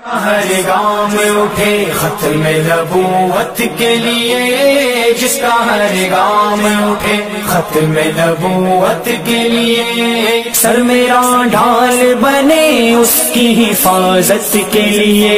ہر گام اٹھے ختم نبوت کے لیے، جس کا ہر گام اٹھے ختم نبوت کے لیے، سر میرا ڈھال بنے اس کی حفاظت کے لیے،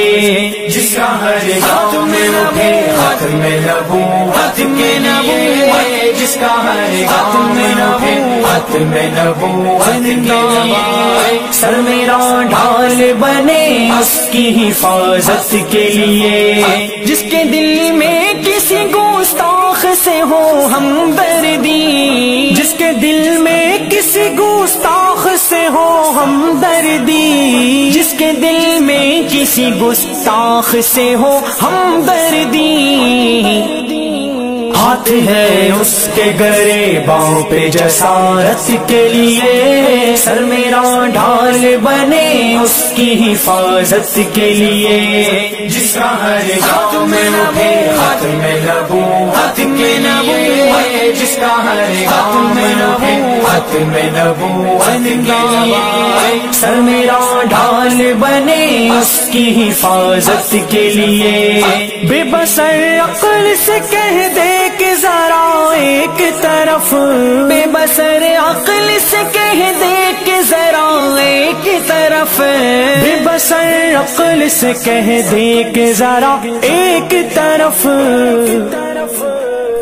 جس کا ہر گام اٹھے ختم نبوت کے لیے، جس کا ہر گام اٹھے ختم نبوت کے لیے، سر میرا ڈھال بنے اس کی حفاظت کے لیے، جس کے دل میں کسی گستاخ سے ہو ہمدردی، جس کے دل میں کسی گستاخ سے ہو ہمدردی، جس کے دل میں کسی گستاخ سے ہو ہمدردی، ہاتھ ہے اس کے گرے باؤں پہ جسارت کے لیے، سر میرا ڈھال بنے اس کی حفاظت کے لیے، جس کا ہر گام اٹھے ختم نبوت کے لیے، جس کا ہر گام اٹھے ختم نبوت کے لیے، سر میرا ڈھال بنے اس کی حفاظت کے لیے، بے بصر عقل سے کہہ دے کہ ذرا ایک طرف، بے بصر عقل سے کہہ دے کہ ذرا ایک طرف، بے بصر عقل سے کہہ دے کہ ذرا ایک طرف،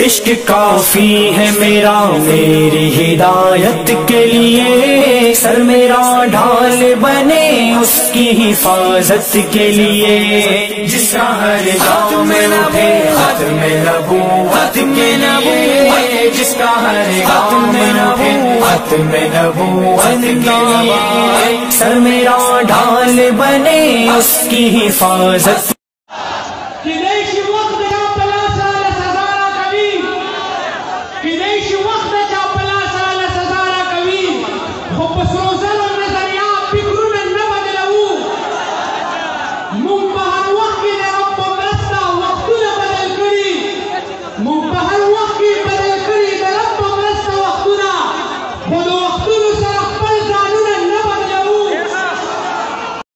عشق کافی ہے میرا میری ہدایت کے لیے، سر میرا ڈھال بنے اس کی حفاظت کے لیے، جس کا ہر گام اٹھے ختم نبوت کے لیے، جس کا ہر گام اٹھے ختم نبوت کے لیے، سر میرا ڈھال بنے اس کی حفاظت۔ في ليش وقت يا 3000 كبير، في ليش وقت